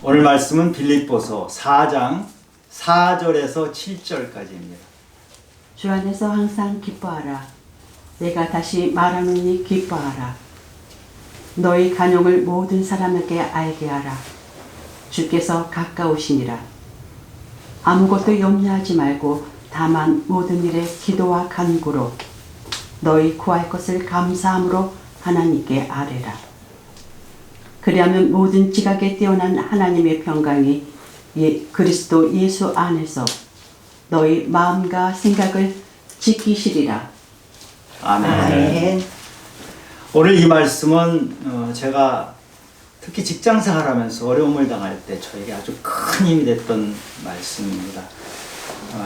오늘 말씀은 빌립보서 4장 4절에서 7절까지입니다. 주 안에서 항상 기뻐하라. 내가 다시 말하노니 기뻐하라. 너희 간용을 모든 사람에게 알게 하라. 주께서 가까우시니라. 아무것도 염려하지 말고 다만 모든 일에 기도와 간구로 너희 구할 것을 감사함으로 하나님께 아뢰라. 그리하면 모든 지각에 뛰어난 하나님의 평강이 그리스도 예수 안에서 너희 마음과 생각을 지키시리라. 아멘. 오늘 이 말씀은 제가 특히 직장생활하면서 어려움을 당할 때 저에게 아주 큰 힘이 됐던 말씀입니다.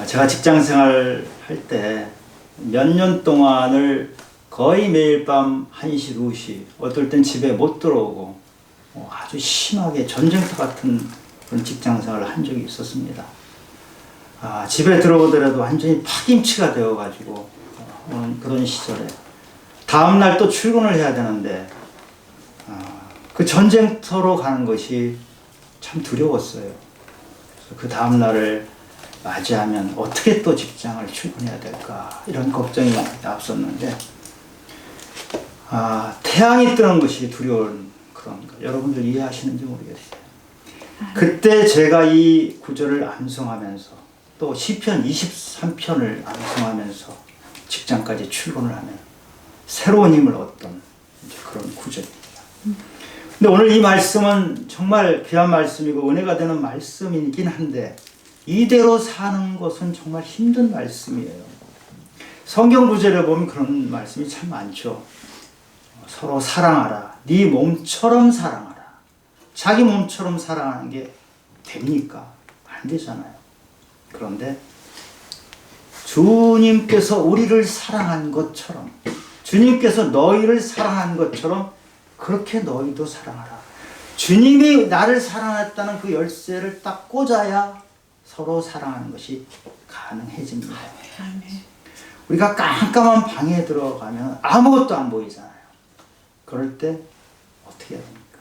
제가 직장생활 할 때 몇 년 동안을 거의 매일 밤 1시, 2시, 어떨 땐 집에 못 들어오고 아주 심하게 전쟁터 같은 그런 직장생활을 한 적이 있었습니다. 집에 들어오더라도 완전히 파김치가 되어가지고 오는 그런 시절에 다음날 또 출근을 해야 되는데 그 전쟁터로 가는 것이 참 두려웠어요. 그래서 그 다음날을 맞이하면 어떻게 또 직장을 출근해야 될까 이런 걱정이 앞섰는데 태양이 뜨는 것이 두려운 그런 거 여러분들 이해하시는지 모르겠어요. 그때 제가 이 구절을 암송하면서 또 시편 23편을 암송하면서 직장까지 출근을 하면 새로운 힘을 얻던 그런 구절입니다. 근데 오늘 이 말씀은 정말 귀한 말씀이고 은혜가 되는 말씀이긴 한데 이대로 사는 것은 정말 힘든 말씀이에요. 성경 구절에 보면 그런 말씀이 참 많죠. 서로 사랑하라. 네 몸처럼 사랑하라. 자기 몸처럼 사랑하는 게 됩니까? 안 되잖아요. 그런데 주님께서 우리를 사랑한 것처럼 주님께서 너희를 사랑한 것처럼 그렇게 너희도 사랑하라. 주님이 나를 사랑했다는 그 열쇠를 딱 꽂아야 서로 사랑하는 것이 가능해집니다. 우리가 깜깜한 방에 들어가면 아무것도 안 보이잖아요. 그럴 때 어떻게 해야 됩니까?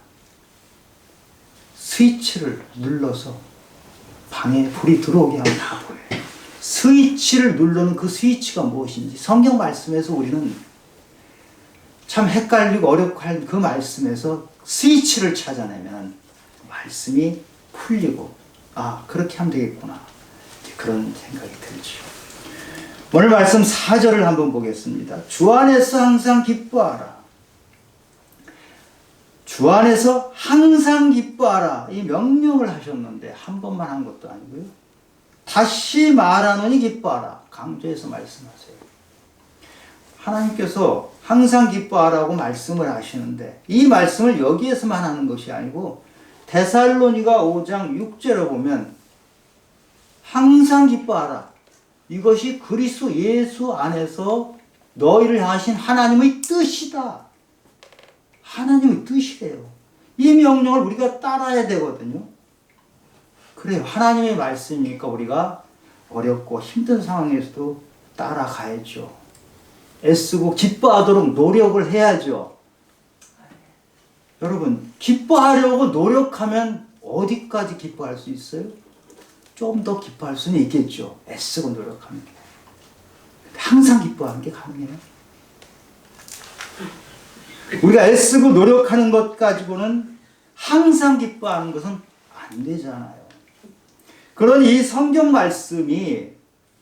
스위치를 눌러서 방에 불이 들어오게 하면 다 보여요. 스위치를 누르는 그 스위치가 무엇인지 성경 말씀에서 우리는 참 헷갈리고 어렵고 할 그 말씀에서 스위치를 찾아내면 말씀이 풀리고 그렇게 하면 되겠구나 그런 생각이 들죠. 오늘 말씀 4절을 한번 보겠습니다. 주 안에서 항상 기뻐하라. 주 안에서 항상 기뻐하라 이 명령을 하셨는데 한 번만 한 것도 아니고요. 다시 말하노니 기뻐하라 강조해서 말씀하세요. 하나님께서 항상 기뻐하라고 말씀을 하시는데 이 말씀을 여기에서만 하는 것이 아니고 데살로니가 5장 6절에 보면 항상 기뻐하라. 이것이 그리스도 예수 안에서 너희를 향하신 하나님의 뜻이다. 하나님의 뜻이래요. 이 명령을 우리가 따라야 되거든요. 그래요. 하나님의 말씀이니까 우리가 어렵고 힘든 상황에서도 따라가야죠. 애쓰고 기뻐하도록 노력을 해야죠. 여러분, 기뻐하려고 노력하면 어디까지 기뻐할 수 있어요? 좀 더 기뻐할 수는 있겠죠. 애쓰고 노력하면. 항상 기뻐하는 게 가능해요. 우리가 애쓰고 노력하는 것 가지고는 항상 기뻐하는 것은 안 되잖아요. 그러니 이 성경 말씀이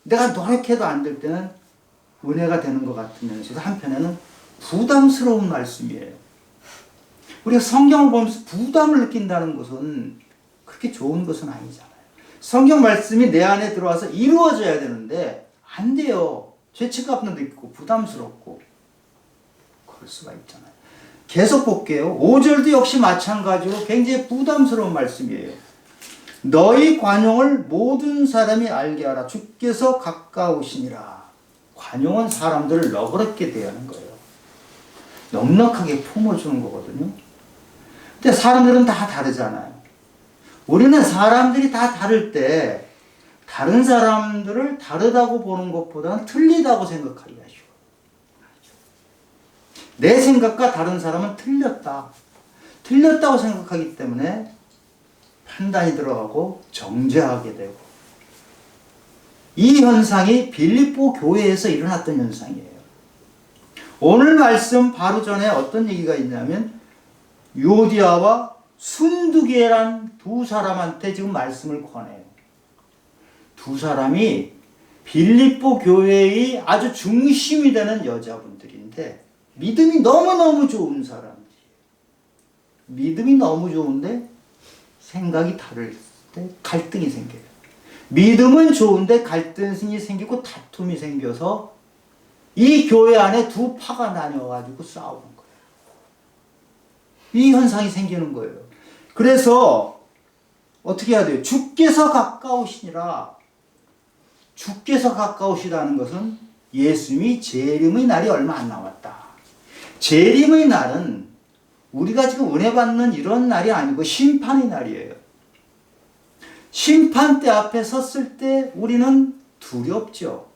내가 노력해도 안 될 때는 은혜가 되는 것 같으면서도 한편에는 부담스러운 말씀이에요. 우리가 성경을 보면서 부담을 느낀다는 것은 그렇게 좋은 것은 아니잖아요. 성경 말씀이 내 안에 들어와서 이루어져야 되는데 안 돼요. 죄책감도 있고 부담스럽고 그럴 수가 있잖아요. 계속 볼게요. 5절도 역시 마찬가지로 굉장히 부담스러운 말씀이에요. 너희 관용을 모든 사람이 알게 하라. 주께서 가까우시니라. 관용은 사람들을 너그럽게 대하는 거예요. 넉넉하게 품어주는 거거든요. 근데 사람들은 다 다르잖아요. 우리는 사람들이 다 다를 때 다른 사람들을 다르다고 보는 것보다는 틀리다고 생각하기가 쉬워요. 내 생각과 다른 사람은 틀렸다고 생각하기 때문에 판단이 들어가고 정죄하게 되고, 이 현상이 빌립보 교회에서 일어났던 현상이에요. 오늘 말씀 바로 전에 어떤 얘기가 있냐면 유오디아와 순두계란 두 사람한테 지금 말씀을 권해요. 두 사람이 빌립보 교회의 아주 중심이 되는 여자분들인데 믿음이 너무너무 좋은 사람들이에요. 믿음이 너무 좋은데 생각이 다를 때 갈등이 생겨요. 믿음은 좋은데 갈등이 생기고 다툼이 생겨서 이 교회 안에 두 파가 나뉘어가지고 싸우는 거예요. 이 현상이 생기는 거예요. 그래서 어떻게 해야 돼요? 주께서 가까우시니라. 주께서 가까우시다는 것은 예수님이 재림의 날이 얼마 안 남았다. 재림의 날은 우리가 지금 은혜 받는 이런 날이 아니고 심판의 날이에요. 심판대 앞에 섰을 때 우리는 두렵죠.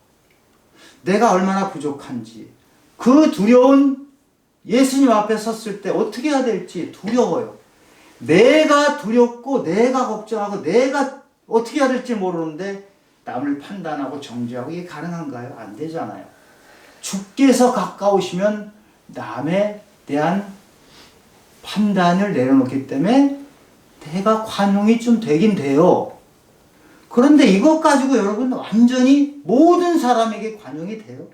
내가 얼마나 부족한지. 그 두려운 예수님 앞에 섰을 때 어떻게 해야 될지 두려워요. 내가 두렵고 내가 걱정하고 내가 어떻게 해야 될지 모르는데 남을 판단하고 정죄하고 이게 가능한가요? 안 되잖아요. 주께서 가까우시면 남에 대한 판단을 내려놓기 때문에 내가 관용이 좀 되긴 돼요. 그런데 이것 가지고 여러분 완전히 모든 사람에게 관용이 돼요.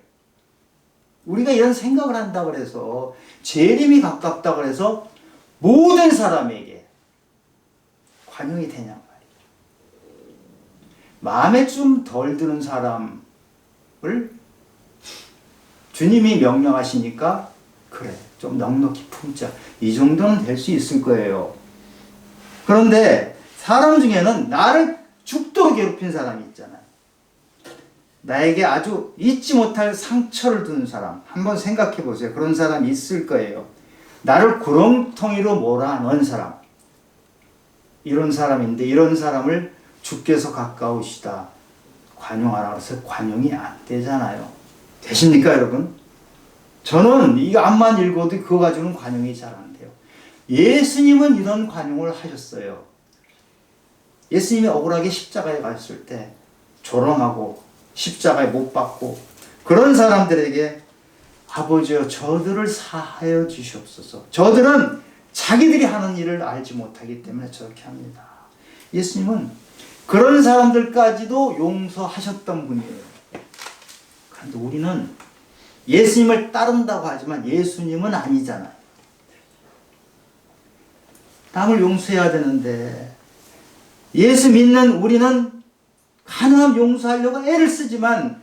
우리가 이런 생각을 한다 그래서 재림이 가깝다 그래서 모든 사람에게 관용이 되냐 말이에요. 마음에 좀 덜 드는 사람을 주님이 명령하시니까 그래 좀 넉넉히 품자. 이 정도는 될 수 있을 거예요. 그런데 사람 중에는 나를 죽도록 괴롭힌 사람이 있잖아요. 나에게 아주 잊지 못할 상처를 주는 사람. 한번 생각해 보세요. 그런 사람이 있을 거예요. 나를 구렁텅이로 몰아넣은 사람. 이런 사람인데 이런 사람을 주께서 가까우시다. 관용하라 그래서 관용이 안 되잖아요. 되십니까 여러분? 저는 이 앞만 읽어도 그거 가지고는 관용이 잘 안 돼요. 예수님은 이런 관용을 하셨어요. 예수님이 억울하게 십자가에 갔을 때 조롱하고 십자가에 못 박고 그런 사람들에게 아버지여 저들을 사하여 주시옵소서. 저들은 자기들이 하는 일을 알지 못하기 때문에 저렇게 합니다. 예수님은 그런 사람들까지도 용서하셨던 분이에요. 그런데 우리는 예수님을 따른다고 하지만 예수님은 아니잖아요. 남을 용서해야 되는데 예수 믿는 우리는 가능하면 용서하려고 애를 쓰지만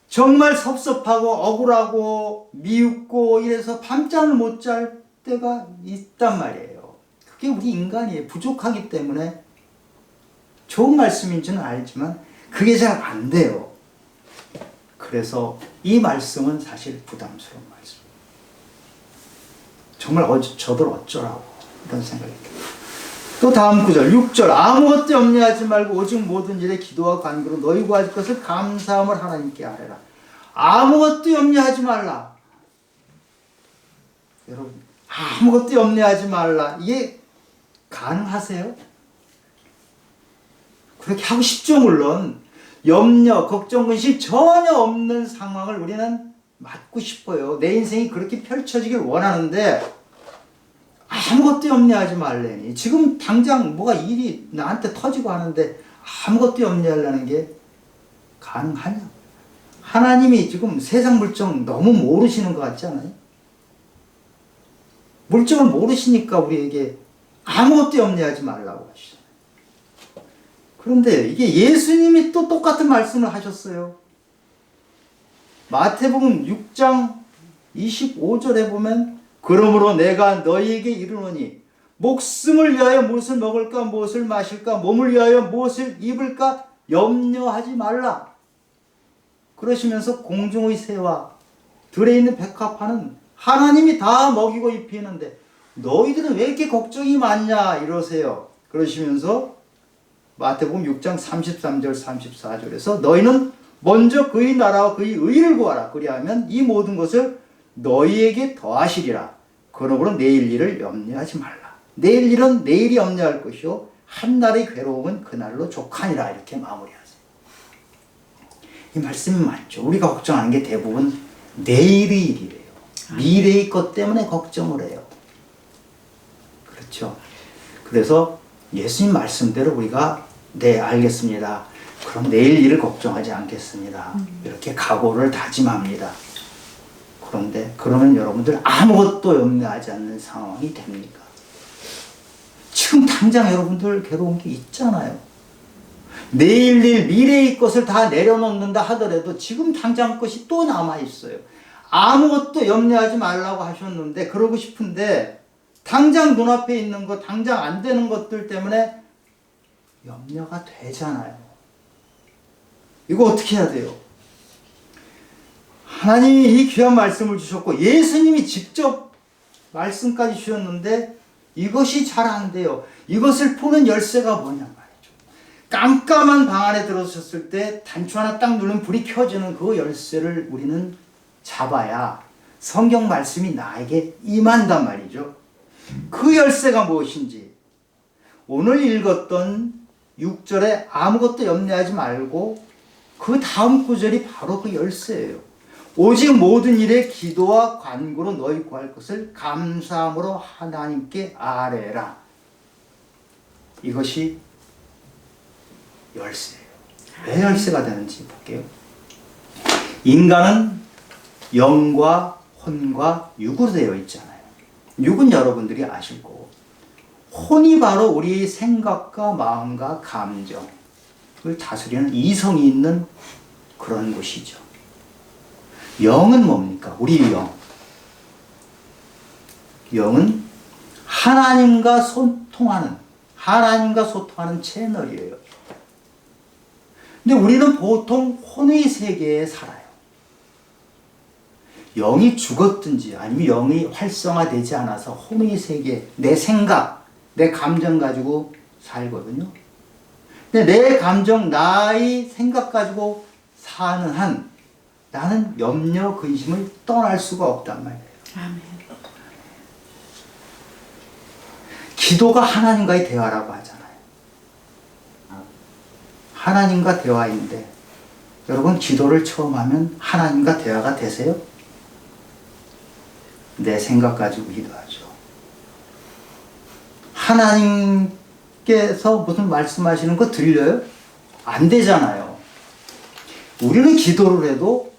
정말 섭섭하고 억울하고 미웃고 이래서 밤잠을 못 잘 때가 있단 말이에요. 그게 우리 인간이에요. 부족하기 때문에 좋은 말씀인지는 알지만 그게 잘 안 돼요. 그래서 이 말씀은 사실 부담스러운 말씀. 정말 저들 어쩌라고 이런 생각이 들어요. 또 다음 구절 6절 아무것도 염려하지 말고 오직 모든 일에 기도와 간구로 너희 구할 것을 감사함을 하나님께 아뢰라. 아무것도 염려하지 말라. 여러분 아무것도 염려하지 말라. 이게 가능하세요? 그렇게 하고 싶죠. 물론 염려, 걱정, 근심 전혀 없는 상황을 우리는 맞고 싶어요. 내 인생이 그렇게 펼쳐지길 원하는데 아무것도 염려하지 말래니. 지금 당장 뭐가 일이 나한테 터지고 하는데 아무것도 염려하려는 게 가능하냐? 하나님이 지금 세상 물정 너무 모르시는 것 같지 않아요? 물정을 모르시니까 우리에게 아무것도 염려하지 말라고 하시잖아요. 그런데 이게 예수님이 또 똑같은 말씀을 하셨어요. 마태복음 6장 25절에 보면 그러므로 내가 너희에게 이르노니 목숨을 위하여 무엇을 먹을까 무엇을 마실까 몸을 위하여 무엇을 입을까 염려하지 말라. 그러시면서 공중의 새와 들에 있는 백합화는 하나님이 다 먹이고 입히는데 너희들은 왜 이렇게 걱정이 많냐 이러세요. 그러시면서 마태복음 6장 33절 34절에서 너희는 먼저 그의 나라와 그의 의를 구하라. 그리하면 이 모든 것을 너희에게 더하시리라. 그러므로 내일 일을 염려하지 말라. 내일 일은 내일이 염려할 것이요 한 날의 괴로움은 그날로 족하니라. 이렇게 마무리하세요. 이 말씀이 맞죠. 우리가 걱정하는 게 대부분 내일의 일이래요. 미래의 것 때문에 걱정을 해요. 그렇죠. 그래서 예수님 말씀대로 우리가 네, 알겠습니다. 그럼 내일 일을 걱정하지 않겠습니다. 이렇게 각오를 다짐합니다. 그런데 그러면 여러분들 아무것도 염려하지 않는 상황이 됩니까? 지금 당장 여러분들 괴로운 게 있잖아요. 내일 일 미래의 것을 다 내려놓는다 하더라도 지금 당장 것이 또 남아있어요. 아무것도 염려하지 말라고 하셨는데 그러고 싶은데 당장 눈앞에 있는 것, 당장 안 되는 것들 때문에 염려가 되잖아요. 이거 어떻게 해야 돼요? 하나님이 이 귀한 말씀을 주셨고 예수님이 직접 말씀까지 주셨는데 이것이 잘 안 돼요. 이것을 푸는 열쇠가 뭐냐 말이죠. 깜깜한 방 안에 들어섰을 때 단추 하나 딱 누르면 불이 켜지는 그 열쇠를 우리는 잡아야 성경 말씀이 나에게 임한단 말이죠. 그 열쇠가 무엇인지 오늘 읽었던 6절에 아무것도 염려하지 말고 그 다음 구절이 바로 그 열쇠예요. 오직 모든 일에 기도와 간구로 너희 구할 것을 감사함으로 하나님께 아뢰라. 이것이 열쇠예요. 왜 열쇠가 되는지 볼게요. 인간은 영과 혼과 육으로 되어 있잖아요. 육은 여러분들이 아실 거고 혼이 바로 우리 생각과 마음과 감정을 다스리는 이성이 있는 그런 곳이죠. 영은 뭡니까? 우리 영. 영은 하나님과 소통하는 채널이에요. 근데 우리는 보통 혼의 세계에 살아요. 영이 죽었든지 아니면 영이 활성화되지 않아서 혼의 세계, 내 생각, 내 감정 가지고 살거든요. 근데 내 감정, 나의 생각 가지고 사는 한 나는 염려, 근심을 떠날 수가 없단 말이에요. 아멘. 기도가 하나님과의 대화라고 하잖아요. 하나님과 대화인데 여러분 기도를 처음 하면 하나님과 대화가 되세요? 내 생각 가지고 기도하죠. 하나님께서 무슨 말씀하시는 거 들려요? 안 되잖아요. 우리는 기도를 해도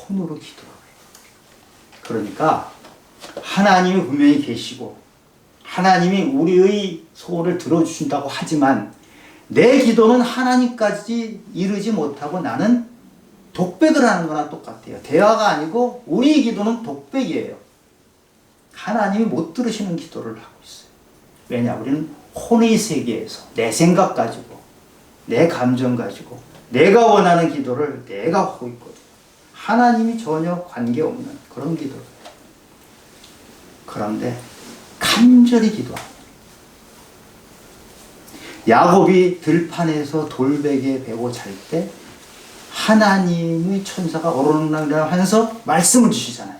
혼으로 기도해요. 그러니까 하나님이 분명히 계시고 하나님이 우리의 소원을 들어주신다고 하지만 내 기도는 하나님까지 이르지 못하고 나는 독백을 하는 거나 똑같아요. 대화가 아니고 우리 기도는 독백이에요. 하나님이 못 들으시는 기도를 하고 있어요. 왜냐? 우리는 혼의 세계에서 내 생각 가지고 내 감정 가지고 내가 원하는 기도를 내가 하고 있거든요. 하나님이 전혀 관계없는 그런 기도를 해요. 그런데 간절히 기도합니다. 야곱이 들판에서 돌베개 베고 잘 때 하나님의 천사가 오르락내리락 하면서 말씀을 주시잖아요.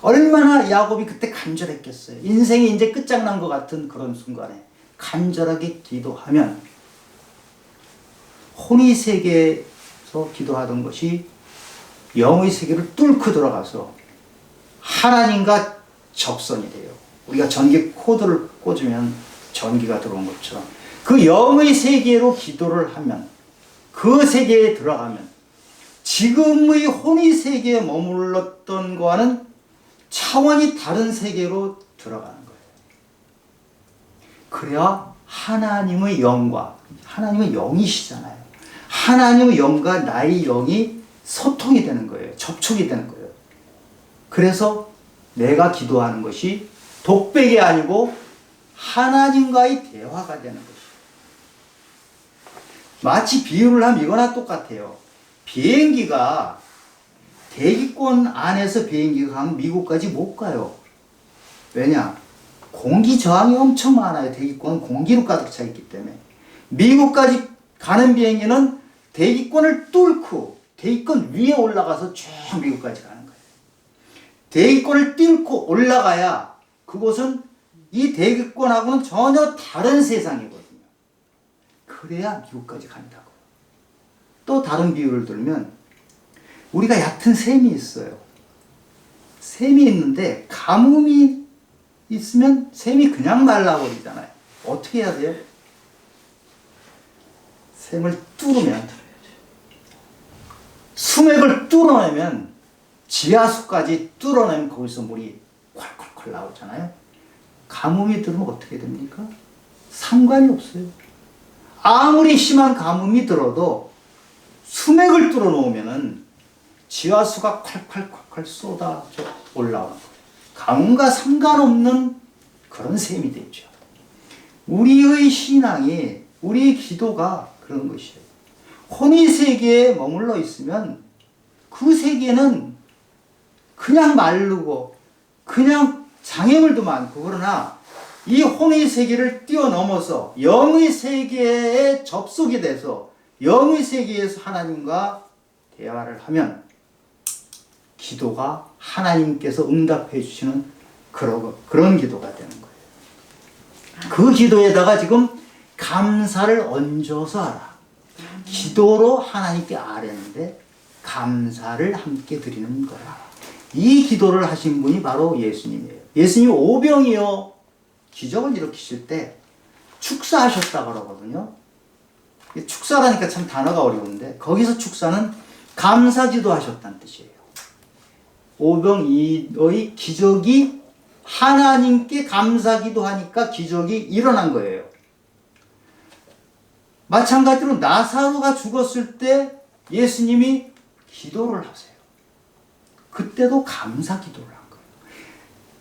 얼마나 야곱이 그때 간절했겠어요. 인생이 이제 끝장난 것 같은 그런 순간에 간절하게 기도하면 혼의 세계에서 기도하던 것이 영의 세계를 뚫고 들어가서 하나님과 접선이 돼요. 우리가 전기 코드를 꽂으면 전기가 들어온 것처럼 그 영의 세계로 기도를 하면 그 세계에 들어가면 지금의 혼의 세계에 머물렀던 거와는 차원이 다른 세계로 들어가는 거예요. 그래야 하나님의 영과 하나님의 영이시잖아요. 하나님의 영과 나의 영이 소통이 되는 거예요. 접촉이 되는 거예요. 그래서 내가 기도하는 것이 독백이 아니고 하나님과의 대화가 되는 것이에요. 마치 비유를 하면 이거나 똑같아요. 비행기가 대기권 안에서 비행기가 가면 미국까지 못 가요. 왜냐? 공기 저항이 엄청 많아요. 대기권은 공기로 가득 차 있기 때문에. 미국까지 가는 비행기는 대기권을 뚫고 대기권 위에 올라가서 쭉 미국까지 가는 거예요. 대기권을 뚫고 올라가야 그곳은 이 대기권하고는 전혀 다른 세상이거든요. 그래야 미국까지 간다고. 또 다른 비유를 들면 우리가 얕은 샘이 있어요. 샘이 있는데 가뭄이 있으면 샘이 그냥 말라버리잖아요. 어떻게 해야 돼요? 샘을 뚫으면, 수맥을 뚫어내면, 지하수까지 뚫어내면 거기서 물이 콸콸콸 나오잖아요. 가뭄이 들으면 어떻게 됩니까? 상관이 없어요. 아무리 심한 가뭄이 들어도 수맥을 뚫어놓으면은 지하수가 콸콸콸콸 쏟아져 올라오는 거예요. 가뭄과 상관없는 그런 셈이 되죠. 우리의 신앙이, 우리의 기도가 그런 것이에요. 혼의 세계에 머물러 있으면 그 세계는 그냥 마르고 그냥 장애물도 많고, 그러나 이 혼의 세계를 뛰어넘어서 영의 세계에 접속이 돼서 영의 세계에서 하나님과 대화를 하면 기도가 하나님께서 응답해 주시는 그런 기도가 되는 거예요. 그 기도에다가 지금 감사를 얹어서 하라. 기도로 하나님께 아뢰는데 감사를 함께 드리는 거라. 이 기도를 하신 분이 바로 예수님이에요. 예수님이 오병이어 기적을 일으키실 때 축사하셨다 그러거든요. 축사라니까 참 단어가 어려운데 거기서 축사는 감사기도 하셨다는 뜻이에요. 오병이어의 기적이 하나님께 감사기도 하니까 기적이 일어난 거예요. 마찬가지로 나사로가 죽었을 때 예수님이 기도를 하세요. 그때도 감사 기도를 한 거예요.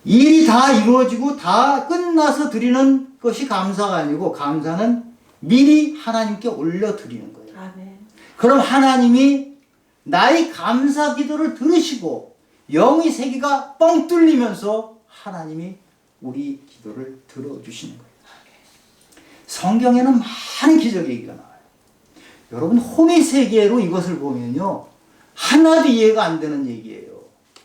일이 다 이루어지고 다 끝나서 드리는 것이 감사가 아니고 감사는 미리 하나님께 올려드리는 거예요. 아멘. 그럼 하나님이 나의 감사 기도를 들으시고 영의 세계가 뻥 뚫리면서 하나님이 우리 기도를 들어주시는 거예요. 성경에는 많은 기적 얘기가 나와요. 여러분, 혼의 세계로 이것을 보면요, 하나도 이해가 안 되는 얘기예요.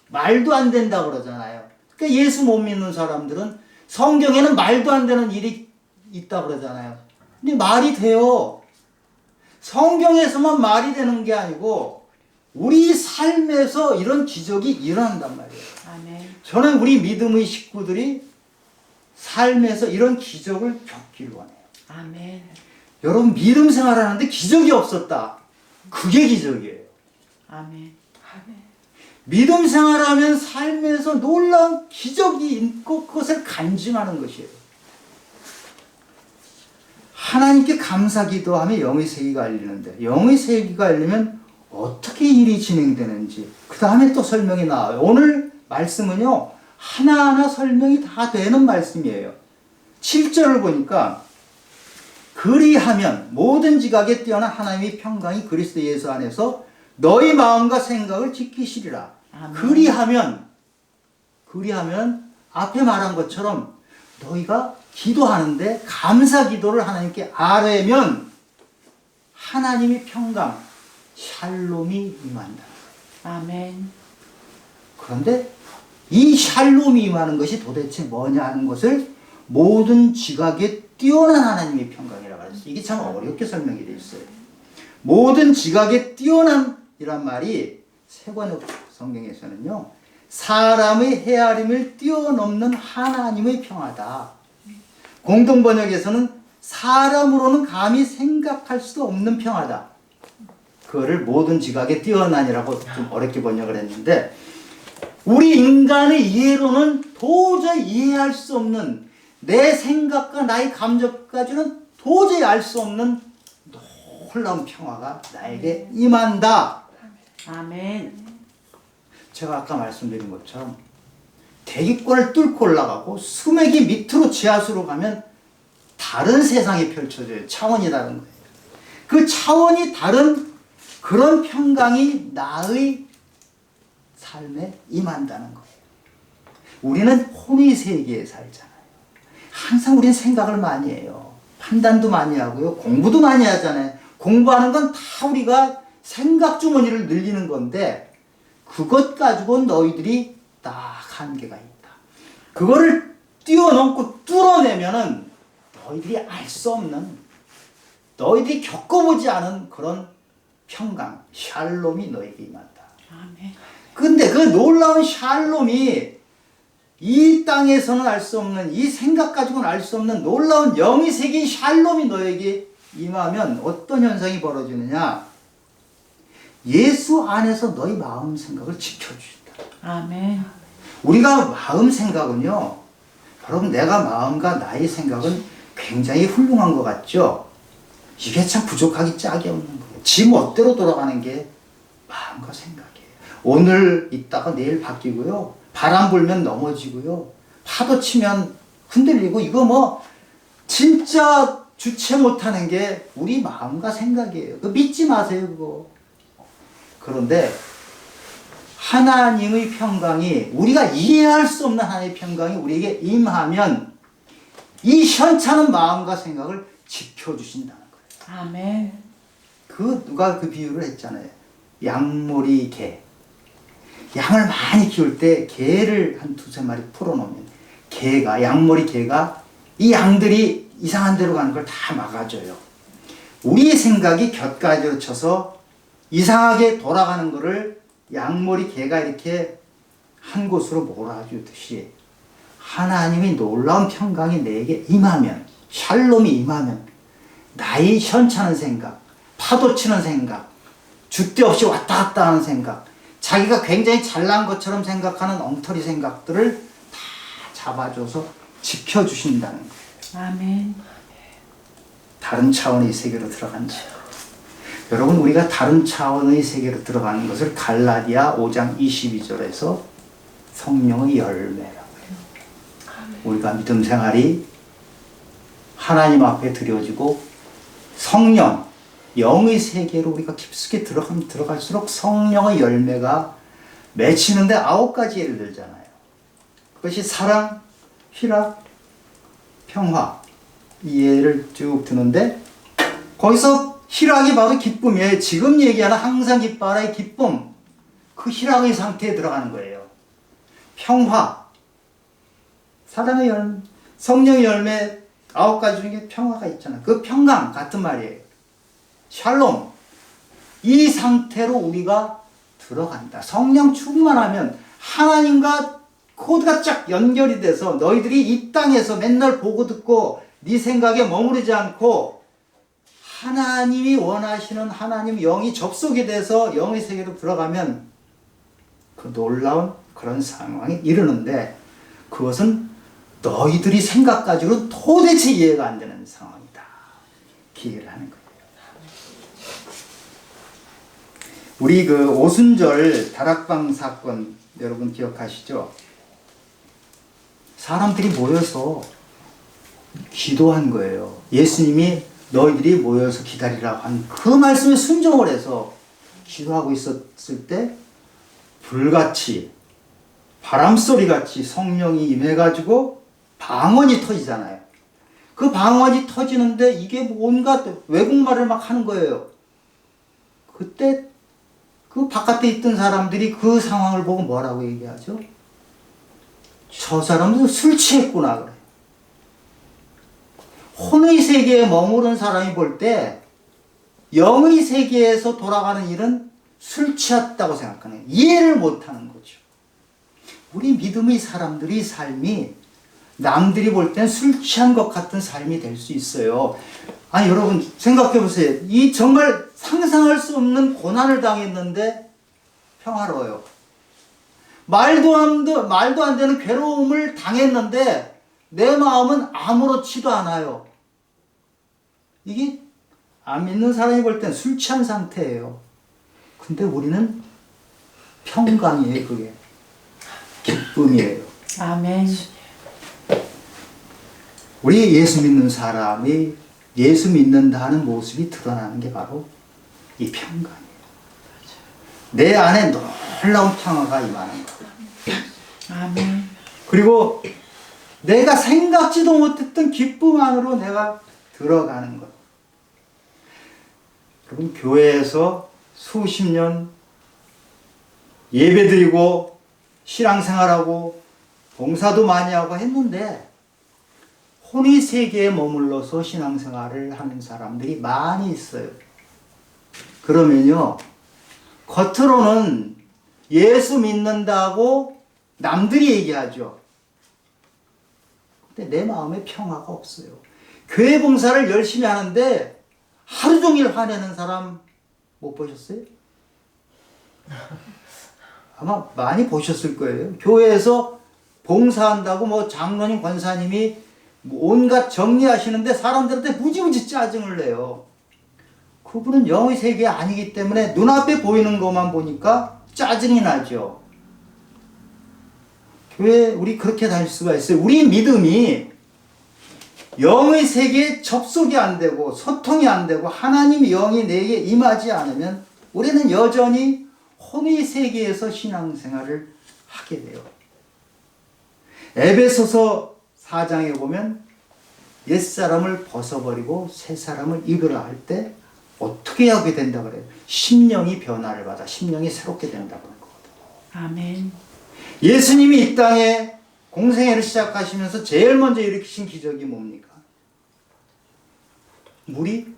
말도 안 된다 그러잖아요. 그러니까 예수 못 믿는 사람들은 성경에는 말도 안 되는 일이 있다 그러잖아요. 근데 말이 돼요. 성경에서만 말이 되는 게 아니고 우리 삶에서 이런 기적이 일어난단 말이에요. 아멘. 저는 우리 믿음의 식구들이 삶에서 이런 기적을 겪기를 원해요. 아멘. 여러분, 믿음 생활하는데 기적이 없었다. 그게 기적이에요. 아멘. 아멘. 믿음 생활하면 삶에서 놀라운 기적이 있고 그것을 간증하는 것이에요. 하나님께 감사 기도하면 영의 세계가 열리는데 영의 세계가 열리면 어떻게 일이 진행되는지 그 다음에 또 설명이 나와요. 오늘 말씀은요, 하나하나 설명이 다 되는 말씀이에요. 7절을 보니까 그리하면 모든 지각에 뛰어난 하나님의 평강이 그리스도 예수 안에서 너희 마음과 생각을 지키시리라. 아멘. 그리하면 앞에 말한 것처럼 너희가 기도하는데 감사 기도를 하나님께 아뢰면 하나님의 평강, 샬롬이 임한다. 아멘. 그런데 이 샬롬이 임하는 것이 도대체 뭐냐 하는 것을 모든 지각에 뛰어난 하나님의 평강이라고 했어요. 이게 참 어렵게 설명이 되어 있어요. 모든 지각에 뛰어난이란 말이 세관역 성경에서는요, 사람의 헤아림을 뛰어넘는 하나님의 평화다. 공동번역에서는 사람으로는 감히 생각할 수도 없는 평화다. 그거를 모든 지각에 뛰어난이라고 좀 어렵게 번역을 했는데, 우리 인간의 이해로는 도저히 이해할 수 없는, 내 생각과 나의 감정까지는 도저히 알 수 없는 놀라운 평화가 나에게 임한다. 아멘. 제가 아까 말씀드린 것처럼 대기권을 뚫고 올라가고 수맥이 밑으로 지하수로 가면 다른 세상이 펼쳐져요. 차원이 다른 거예요. 그 차원이 다른 그런 평강이 나의 삶에 임한다는 거예요. 우리는 혼의 세계에 살잖아요. 항상 우리는 생각을 많이 해요. 판단도 많이 하고요. 공부도 많이 하잖아요. 공부하는 건 다 우리가 생각 주머니를 늘리는 건데 그것 가지고는 너희들이 딱 한계가 있다. 그거를 뛰어넘고 뚫어내면은 너희들이 알 수 없는 너희들이 겪어보지 않은 그런 평강, 샬롬이 너에게 임한다. 아멘. 근데 그 놀라운 샬롬이 이 땅에서는 알 수 없는, 이 생각 가지고는 알 수 없는 놀라운 영의 세계의 샬롬이 너에게 임하면 어떤 현상이 벌어지느냐? 예수 안에서 너희 마음 생각을 지켜주신다. 아멘. 우리가 마음 생각은요, 여러분, 내가 마음과 나의 생각은 굉장히 훌륭한 것 같죠? 이게 참 부족하기 짝이 없는 거예요. 지 멋대로 돌아가는 게 마음과 생각이에요. 오늘 있다가 내일 바뀌고요. 바람 불면 넘어지고요. 파도 치면 흔들리고, 이거 뭐 진짜 주체 못하는 게 우리 마음과 생각이에요. 그거 믿지 마세요, 그거. 그런데 하나님의 평강이, 우리가 이해할 수 없는 하나님의 평강이 우리에게 임하면 이 현찮은 마음과 생각을 지켜주신다는 거예요. 아멘. 누가 그 비유를 했잖아요. 양머리 개. 양을 많이 키울 때 개를 한 두세 마리 풀어놓으면 양머리 개가 이 양들이 이상한 데로 가는 걸 다 막아줘요. 우리의 생각이 곁가지로 쳐서 이상하게 돌아가는 거를 양머리 개가 이렇게 한 곳으로 몰아주듯이 하나님의 놀라운 평강이 내게 임하면, 샬롬이 임하면 나의 현찮은 생각, 파도치는 생각, 줏대 없이 왔다 갔다 하는 생각, 자기가 굉장히 잘난 것처럼 생각하는 엉터리 생각들을 다 잡아줘서 지켜주신다는 거예요. 아멘. 다른 차원의 세계로 들어간다. 여러분, 우리가 다른 차원의 세계로 들어가는 것을 갈라디아 5장 22절에서 성령의 열매라고 해요. 우리가 믿음 생활이 하나님 앞에 드려지고 성령, 영의 세계로 우리가 깊숙이 들어가면 들어갈수록 성령의 열매가 맺히는데 9가지 예를 들잖아요. 그것이 사랑, 희락, 평화, 이 예를 쭉 드는데, 거기서 희락이 바로 기쁨이에요. 지금 얘기하는 항상 기뻐하라의 기쁨, 그 희락의 상태에 들어가는 거예요. 평화, 사랑의 열매, 성령의 열매 9가지 중에 평화가 있잖아요. 그 평강 같은 말이에요. 샬롬, 이 상태로 우리가 들어간다. 성령 충만하면 하나님과 코드가 쫙 연결이 돼서 너희들이 이 땅에서 맨날 보고 듣고 네 생각에 머무르지 않고 하나님이 원하시는 하나님 영이 접속이 돼서 영의 세계로 들어가면 그 놀라운 그런 상황에 이르는데, 그것은 너희들이 생각 가지고는 도대체 이해가 안 되는 상황이다. 기회를 하는 거예요. 우리 그 오순절 다락방 사건 여러분 기억하시죠? 사람들이 모여서 기도한 거예요. 예수님이 너희들이 모여서 기다리라고 한 그 말씀에 순종을 해서 기도하고 있었을 때 불같이 바람소리같이 성령이 임해가지고 방언이 터지잖아요. 그 방언이 터지는데 이게 온갖 외국말을 막 하는 거예요. 그때 그 바깥에 있던 사람들이 그 상황을 보고 뭐라고 얘기하죠? 저 사람도 술 취했구나 그래요. 혼의 세계에 머무른 사람이 볼 때 영의 세계에서 돌아가는 일은 술 취했다고 생각하는, 이해를 못하는 거죠. 우리 믿음의 사람들의 삶이 남들이 볼 땐 술 취한 것 같은 삶이 될 수 있어요. 아니 여러분 생각해 보세요. 이 정말 상상할 수 없는 고난을 당했는데 평화로워요. 말도 안 되는 괴로움을 당했는데 내 마음은 아무렇지도 않아요. 이게 안 믿는 사람이 볼 땐 술 취한 상태예요. 근데 우리는 평강이에요. 그게 기쁨이에요. 아멘. 우리 예수 믿는 사람이 예수 믿는다는 모습이 드러나는 게 바로 이 평강이에요. 내 안에 놀라운 평화가 임하는 거예요. 아멘. 그리고 내가 생각지도 못했던 기쁨 안으로 내가 들어가는 것. 여러분 교회에서 수십 년 예배드리고 신앙생활하고 봉사도 많이 하고 했는데 혼의 세계에 머물러서 신앙생활을 하는 사람들이 많이 있어요. 그러면요, 겉으로는 예수 믿는다고 남들이 얘기하죠. 근데 내 마음에 평화가 없어요. 교회 봉사를 열심히 하는데 하루 종일 화내는 사람 못 보셨어요? 아마 많이 보셨을 거예요. 교회에서 봉사한다고 뭐 장로님, 권사님이 뭐 온갖 정리하시는데 사람들한테 무지무지 짜증을 내요. 그분은 영의 세계 아니기 때문에 눈앞에 보이는 것만 보니까 짜증이 나죠. 교회 우리 그렇게 다닐 수가 있어요. 우리 믿음이 영의 세계에 접속이 안 되고 소통이 안 되고 하나님의 영이 내게 임하지 않으면 우리는 여전히 혼의 세계에서 신앙생활을 하게 돼요. 에베소서 4장에 보면 옛사람을 벗어버리고 새사람을 입으라 할 때 어떻게 하게 된다 그래요? 심령이 변화를 받아 심령이 새롭게 된다고 하는 거거든요. 아멘. 예수님이 이 땅에 공생애를 시작하시면서 제일 먼저 일으키신 기적이 뭡니까? 물이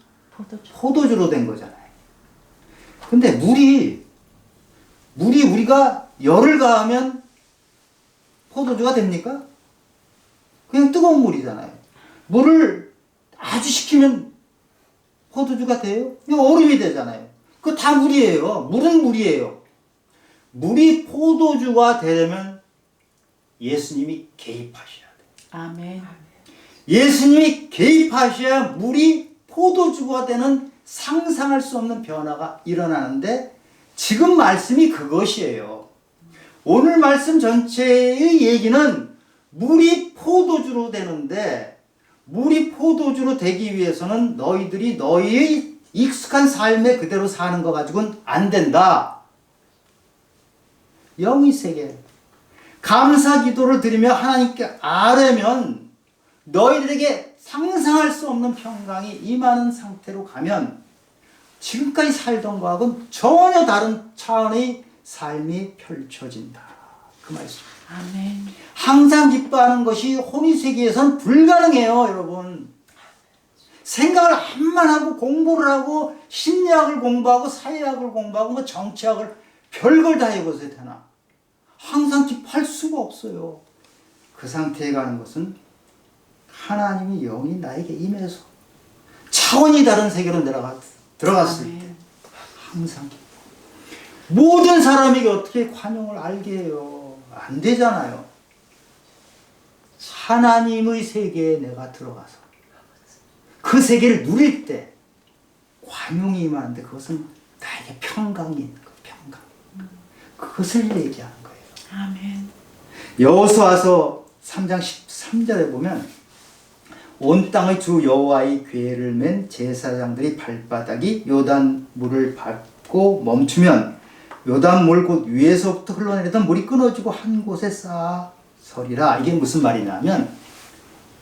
포도주로 된 거잖아요. 근데 물이 우리가 열을 가하면 포도주가 됩니까? 그냥 뜨거운 물이잖아요. 물을 아주 식히면 포도주가 돼요? 그냥 얼음이 되잖아요. 그거 다 물이에요. 물은 물이에요. 물이 포도주가 되려면 예수님이 개입하셔야 돼요. 아멘. 예수님이 개입하셔야 물이 포도주가 되는 상상할 수 없는 변화가 일어나는데 지금 말씀이 그것이에요. 오늘 말씀 전체의 얘기는 물이 포도주로 되는데 물이 포도주로 되기 위해서는 너희들이 너희의 익숙한 삶에 그대로 사는 거 가지고는 안 된다. 영의 세계. 감사 기도를 드리며 하나님께 아뢰면 너희들에게 상상할 수 없는 평강이 임하는 상태로 가면 지금까지 살던 거하고는 전혀 다른 차원의 삶이 펼쳐진다. 그 말씀. 아멘. 항상 기뻐하는 것이 혼의 세계에선 불가능해요, 여러분. 생각을 한만 하고 공부를 하고 심리학을 공부하고 사회학을 공부하고 뭐 정치학을 별걸 다 해보세요, 되나? 항상 기뻐할 수가 없어요. 그 상태에 가는 것은 하나님의 영이 나에게 임해서 차원이 다른 세계로 들어갔을 때 항상 기뻐. 모든 사람에게 어떻게 관용을 알게 해요? 안 되잖아요. 하나님의 세계에 내가 들어가서 그 세계를 누릴 때 관용이 임하는데 그것은 나에게 평강이 있는 거예요. 평강. 그것을 얘기하는 거예요. 아멘. 여호수아서 3장 13절에 보면 온 땅의 주 여호와의 궤를 맨 제사장들이 발바닥이 요단 물을 밟고 멈추면 요단 물 곧 위에서부터 흘러내리던 물이 끊어지고 한 곳에 쌓아 서리라. 이게 무슨 말이냐면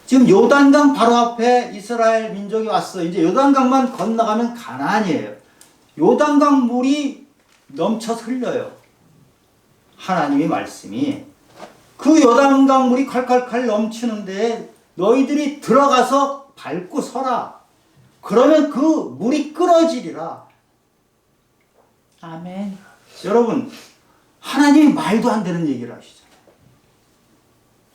지금 요단강 바로 앞에 이스라엘 민족이 왔어. 이제 요단강만 건너가면 가나안이에요. 요단강 물이 넘쳐서 흘려요. 하나님의 말씀이 그 요단강 물이 칼칼칼 넘치는데 너희들이 들어가서 밟고 서라. 그러면 그 물이 끊어지리라. 아멘. 여러분, 하나님이 말도 안 되는 얘기를 하시잖아요.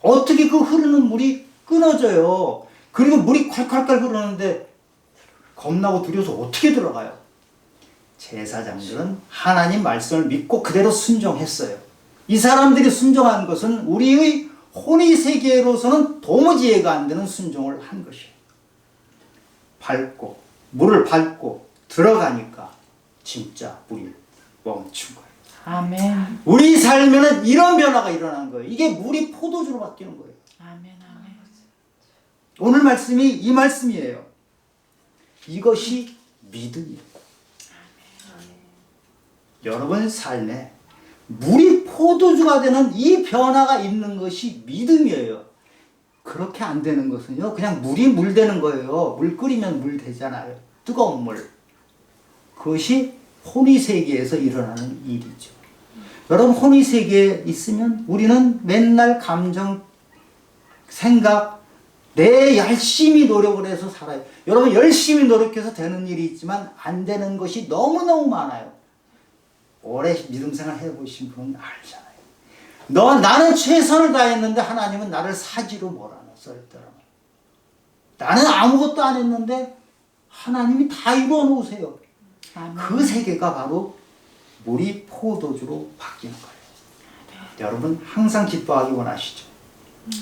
어떻게 그 흐르는 물이 끊어져요? 그리고 물이 콸콸콸 흐르는데 겁나고 두려워서 어떻게 들어가요? 제사장들은 하나님 말씀을 믿고 그대로 순종했어요. 이 사람들이 순종한 것은 우리의 혼의 세계로서는 도무지 이해가 안 되는 순종을 한 것이에요. 물을 밟고 들어가니까 진짜 물이 멈춘 거예요. 아멘. 우리 삶에는 이런 변화가 일어난 거예요. 이게 물이 포도주로 바뀌는 거예요. 아멘. 아멘. 오늘 말씀이 이 말씀이에요. 이것이 믿음이에요. 여러분 삶에 물이 포도주가 되는 이 변화가 있는 것이 믿음이에요. 그렇게 안 되는 것은요, 그냥 물이 물 되는 거예요. 물 끓이면 물 되잖아요. 뜨거운 물. 그것이 혼의 세계에서 일어나는 일이죠. 여러분, 혼의 세계에 있으면 우리는 맨날 감정, 생각, 내 열심히 노력을 해서 살아요. 여러분 열심히 노력해서 되는 일이 있지만 안 되는 것이 너무너무 많아요. 오래 믿음생활 해보신 분은 알잖아요. 나는 최선을 다했는데 하나님은 나를 사지로 몰아넣었어요. 나는 아무것도 안 했는데 하나님이 다 이루어 놓으세요. 아멘. 그 세계가 바로 물이 포도주로 바뀌는 거예요. 여러분 항상 기뻐하기 원하시죠?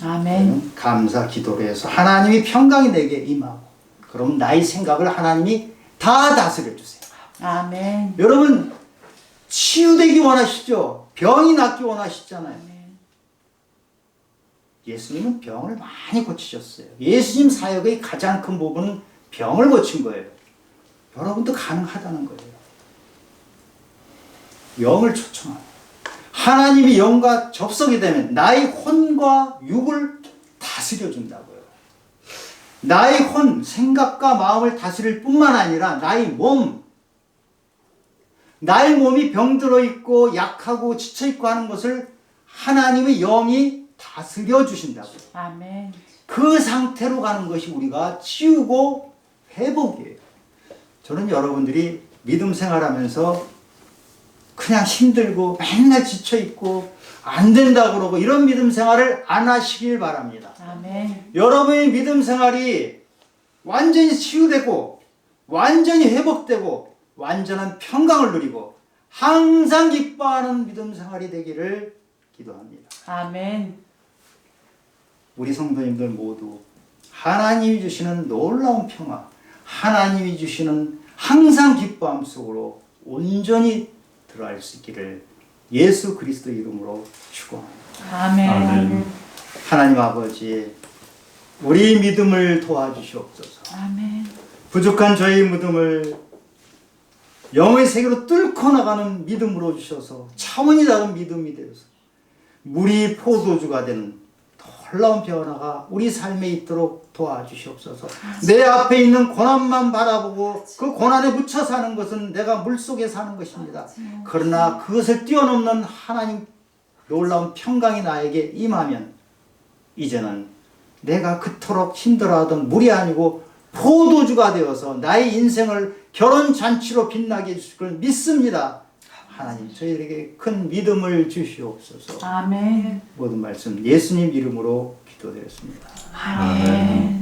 아멘. 감사 기도를 해서 하나님이 평강이 내게 임하고 그럼 나의 생각을 하나님이 다 다스려 주세요. 아멘. 여러분 치유되기 원하시죠? 병이 낫기 원하시잖아요. 아멘. 예수님은 병을 많이 고치셨어요. 예수님 사역의 가장 큰 부분은 병을 고친 거예요. 여러분도 가능하다는 거예요. 영을 초청합니다. 하나님이 영과 접속이 되면 나의 혼과 육을 다스려 준다고요. 나의 혼, 생각과 마음을 다스릴 뿐만 아니라 나의 몸이 병들어 있고 약하고 지쳐 있고 하는 것을 하나님의 영이 다스려 주신다고요. 아멘. 그 상태로 가는 것이 우리가 치유고 회복이에요. 저는 여러분들이 믿음 생활하면서 그냥 힘들고 맨날 지쳐있고 안 된다고 그러고 이런 믿음 생활을 안 하시길 바랍니다. 아멘. 여러분의 믿음 생활이 완전히 치유되고 완전히 회복되고 완전한 평강을 누리고 항상 기뻐하는 믿음 생활이 되기를 기도합니다. 아멘. 우리 성도님들 모두 하나님이 주시는 놀라운 평화, 하나님이 주시는 항상 기뻐함 속으로 온전히 들어갈 수 있기를 예수 그리스도 이름으로 축원합니다. 아멘. 하나님 아버지, 우리 믿음을 도와주시옵소서. 아멘. 부족한 저희 믿음을 영의 세계로 뚫고 나가는 믿음으로 주셔서 차원이 다른 믿음이 되어서 물이 포도주가 되는 놀라운 변화가 우리 삶에 있도록 도와주시옵소서. 내 앞에 있는 고난만 바라보고 그 고난에 묻혀 사는 것은 내가 물속에 사는 것입니다. 그러나 그것을 뛰어넘는 하나님 놀라운 평강이 나에게 임하면 이제는 내가 그토록 힘들어하던 물이 아니고 포도주가 되어서 나의 인생을 결혼잔치로 빛나게 해주실 걸 믿습니다. 하나님 저희들에게 큰 믿음을 주시옵소서. 아멘. 모든 말씀 예수님 이름으로 기도드렸습니다. 아멘.